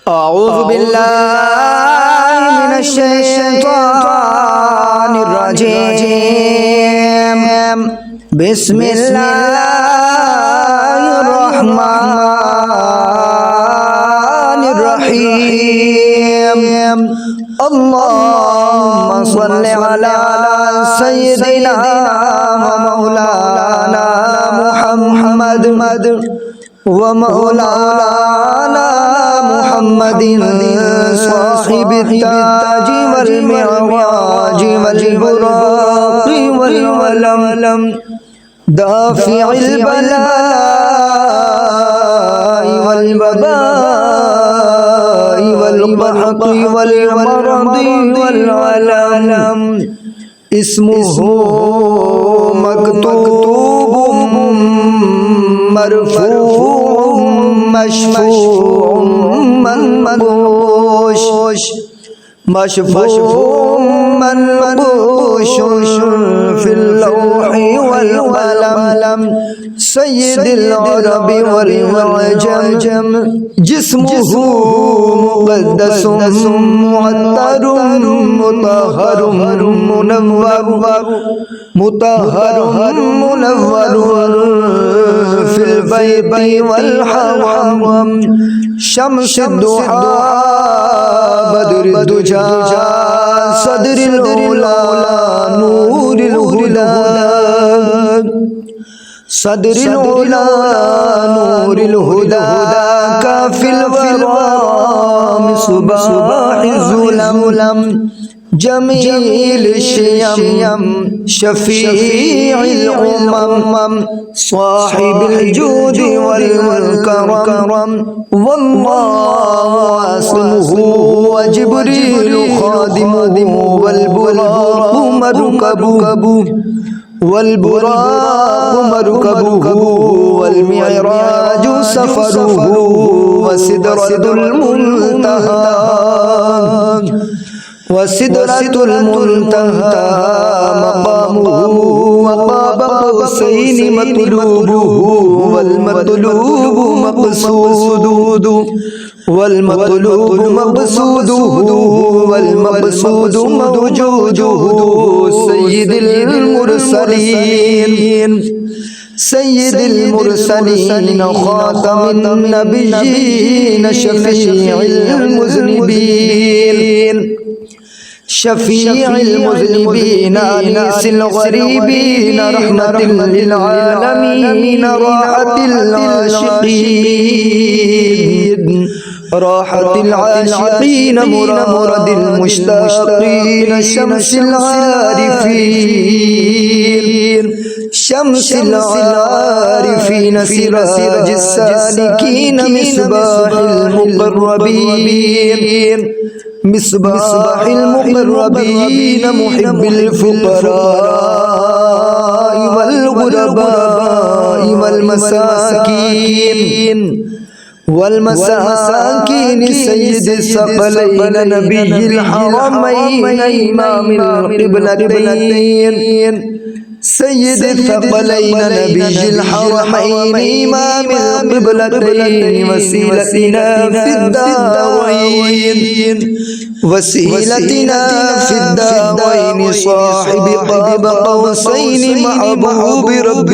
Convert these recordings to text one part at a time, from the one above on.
أعوذ بالله من الشيطان الرجيم. بسم الله الرحمن الرحيم. اللهم صل على سيدنا ومولانا محمد ومولانا محمد صاحب التاج والمعراج والبراق والولم دافع البلاء والوباء والقحط والمرض والعلم. اسمه مكتوب مرفوع مشفوع منقوش مشفوع منقوش في اللوح والقلم. سيد العرب والعجم جسمه مقدس معطر مطهر منور في البيت والحرم. شمس الضحى بدر الدجى صدر الأولى نور الهدى صدر الأولى نور الهدى كافي الورى مصباح الظلم. جميل الشيم شفيع الأمم صاحب الجود والكرم. والله عاصمه وجبريل خادمه والبراق مركبه والمعراج سفره وسدرة المنتهى مقامه وقاب قوسين مطلوبه والمطلوب مقصوده موجوده. سيد المرسلين خاتم النبيين شفيع المذنبين أنيس الغريبين رحمة للعالمين راحة العاشقين مراد المشتاقين. شمس العارفين سراج السالكين مصباح المقربين محب الفقراء والغرباء والمساكين. سيد الثقلين نبي الحرمين إمام القبلتين. سيد الثقلين نبي الحرمين إمام القبلتين. وسيلتنا في الدارين صاحب قاب قوسين محبوب رب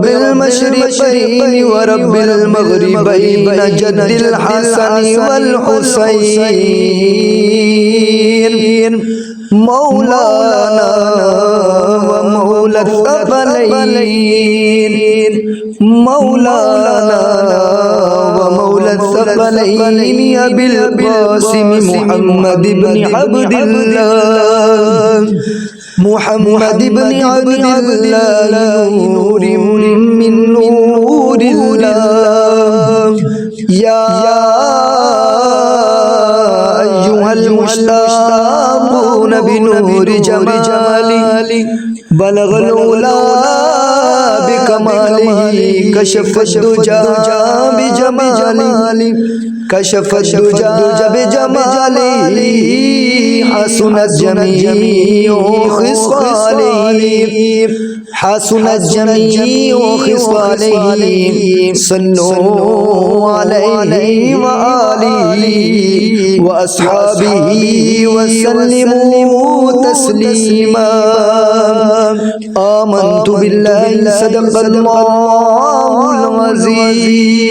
المشرقين ورب المغربين جد الحسن والحسين. مولانا ومولى الثقلين يا بالقاسم محمد بن عبد الله نور من نور الله. يا أيها المشتاقون بنور جمالي بلغ الأولى بكماله كشف الدجى بجمالي كشف الدجى بجمالي حسنت جميع خصالي حسنت جميع خصالي صلوا عليه وآله وأصحابه وسلموا تسليما آمنت بالله صدق الله العظيم